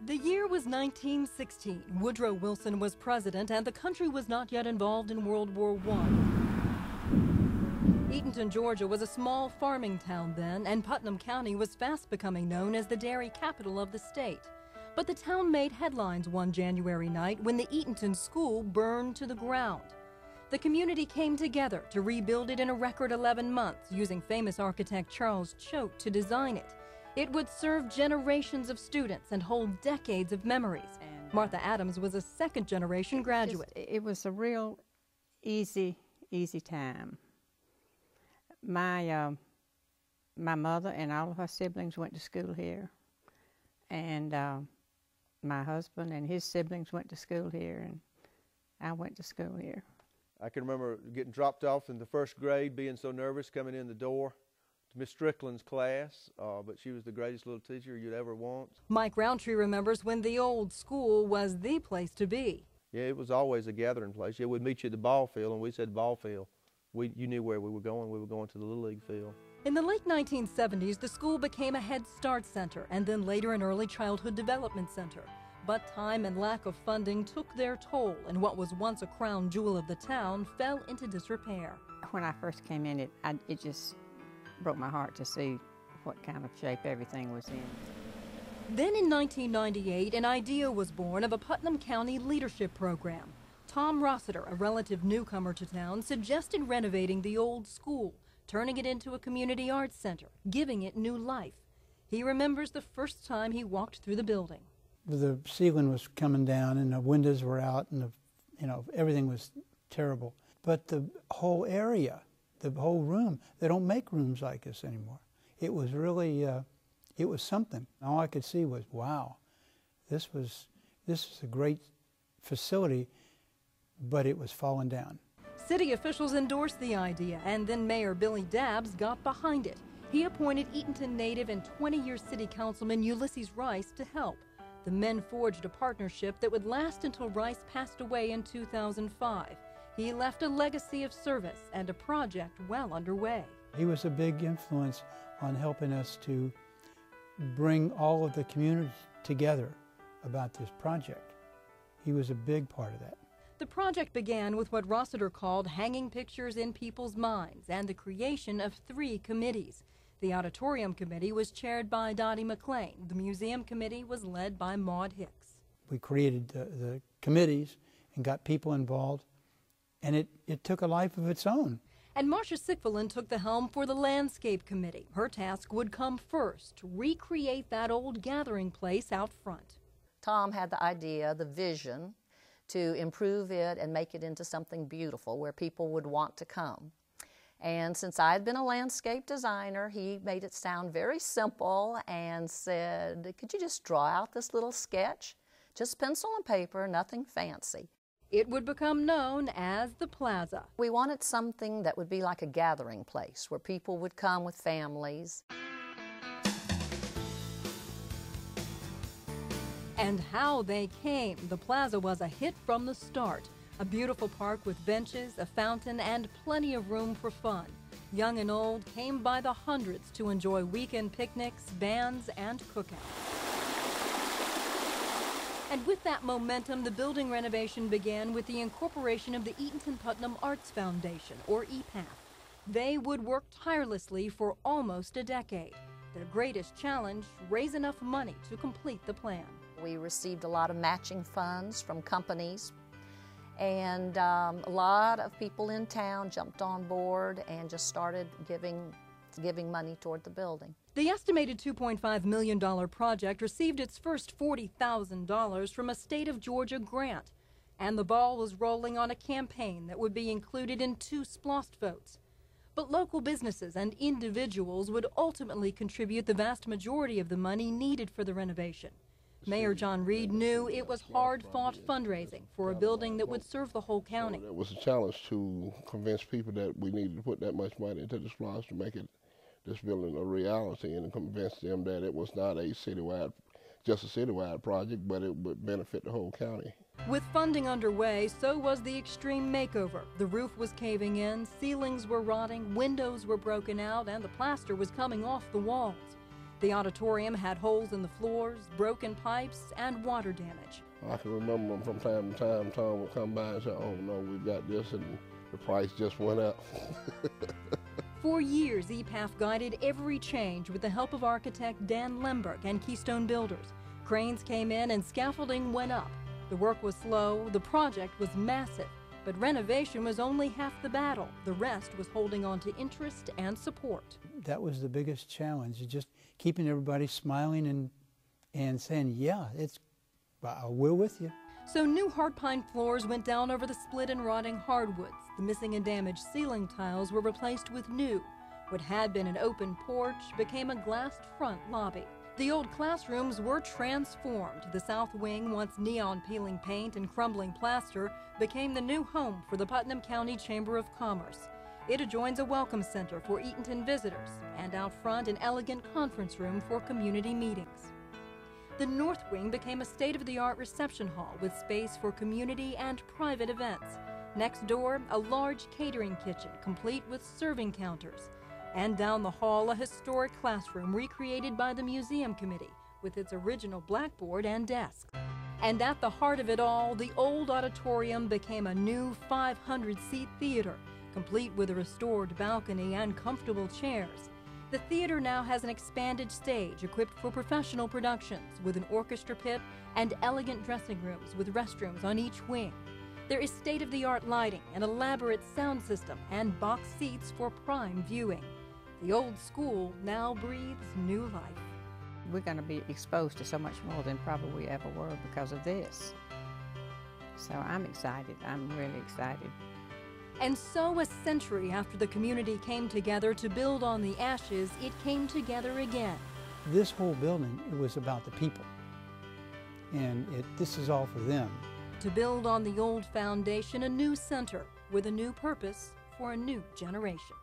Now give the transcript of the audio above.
The year was 1916. Woodrow Wilson was president, and the country was not yet involved in World War I. Eatonton, Georgia was a small farming town then, and Putnam County was fast becoming known as the dairy capital of the state. But the town made headlines one January night when the Eatonton school burned to the ground. The community came together to rebuild it in a record 11 months, using famous architect Charles Choate to design it. It would serve generations of students and hold decades of memories. Martha Adams was a second-generation graduate. It was a real easy time. My mother and all of her siblings went to school here, and my husband and his siblings went to school here, and I went to school here. I can remember getting dropped off in the first grade, being so nervous coming in the door to Miss Strickland's class, but she was the greatest little teacher you'd ever want. Mike Roundtree remembers when the old school was the place to be. Yeah, it was always a gathering place. Yeah, we'd meet you at the ball field, and we said ball field. You knew where we were going. We were going to the Little League field. In the late 1970s, the school became a Head Start center and then later an early childhood development center. But time and lack of funding took their toll, and what was once a crown jewel of the town fell into disrepair. When I first came in, it just broke my heart to see what kind of shape everything was in. Then in 1998, an idea was born of a Putnam County leadership program. Tom Rossiter, a relative newcomer to town, suggested renovating the old school, turning it into a community arts center, giving it new life. He remembers the first time he walked through the building. The ceiling was coming down and the windows were out and everything was terrible. But the whole area, the whole room, they don't make rooms like this anymore. It was really, it was something. All I could see was, wow, this is a great facility, but it was falling down. City officials endorsed the idea, and then Mayor Billy Dabbs got behind it. He appointed Eatonton native and 20-year city councilman Ulysses Rice to help. The men forged a partnership that would last until Rice passed away in 2005. He left a legacy of service and a project well underway. He was a big influence on helping us to bring all of the community together about this project. He was a big part of that. The project began with what Rossiter called hanging pictures in people's minds and the creation of 3 committees. The Auditorium Committee was chaired by Dottie McLean. The Museum Committee was led by Maud Hicks. We created the committees and got people involved, and it took a life of its own. And Marcia Sickfelin took the helm for the Landscape Committee. Her task would come first, recreate that old gathering place out front. Tom had the idea, the vision, to improve it and make it into something beautiful where people would want to come. And since I had been a landscape designer, he made it sound very simple and said, could you just draw out this little sketch? Just pencil and paper, nothing fancy. It would become known as the Plaza. We wanted something that would be like a gathering place where people would come with families. And how they came. The Plaza was a hit from the start. A beautiful park with benches, a fountain, and plenty of room for fun. Young and old came by the hundreds to enjoy weekend picnics, bands, and cookouts. And with that momentum, the building renovation began with the incorporation of the Eatonton Putnam Arts Foundation, or EPAF. They would work tirelessly for almost a decade. Their greatest challenge, raise enough money to complete the plan. We received a lot of matching funds from companies, and a lot of people in town jumped on board and just started giving money toward the building. The estimated $2.5 million project received its first $40,000 from a state of Georgia grant, and the ball was rolling on a campaign that would be included in 2 splost votes. But local businesses and individuals would ultimately contribute the vast majority of the money needed for the renovation. Mayor John Reed knew it was hard-fought fundraising for a building that would serve the whole county. It was a challenge to convince people that we needed to put that much money into the splash to make this building a reality, and to convince them that it was not just a citywide project, but it would benefit the whole county. With funding underway, so was the extreme makeover. The roof was caving in, ceilings were rotting, windows were broken out, and the plaster was coming off the walls. The auditorium had holes in the floors, broken pipes, and water damage. I can remember from time to time, Tom would come by and say, "Oh no, we've got this," and the price just went up. For years, EPAF guided every change with the help of architect Dan Lemberg and Keystone Builders. Cranes came in and scaffolding went up. The work was slow, the project was massive, but renovation was only half the battle. The rest was holding on to interest and support. That was the biggest challenge, just keeping everybody smiling and saying, yeah, we're with you. So new hard pine floors went down over the split and rotting hardwoods. The missing and damaged ceiling tiles were replaced with new. What had been an open porch became a glassed front lobby. The old classrooms were transformed. The south wing, once neon peeling paint and crumbling plaster, became the new home for the Putnam County Chamber of Commerce. It adjoins a welcome center for Eatonton visitors, and out front an elegant conference room for community meetings. The north wing became a state-of-the-art reception hall with space for community and private events. Next door, a large catering kitchen complete with serving counters. And down the hall, a historic classroom recreated by the museum committee with its original blackboard and desk. And at the heart of it all, the old auditorium became a new 500-seat theater, complete with a restored balcony and comfortable chairs. The theater now has an expanded stage equipped for professional productions with an orchestra pit and elegant dressing rooms with restrooms on each wing. There is state-of-the-art lighting, an elaborate sound system, and box seats for prime viewing. The old school now breathes new life. We're going to be exposed to so much more than probably we ever were because of this. So I'm excited. I'm really excited. And so a century after the community came together to build on the ashes, it came together again. This whole building, it was about the people. And this is all for them. To build on the old foundation, a new center with a new purpose for a new generation.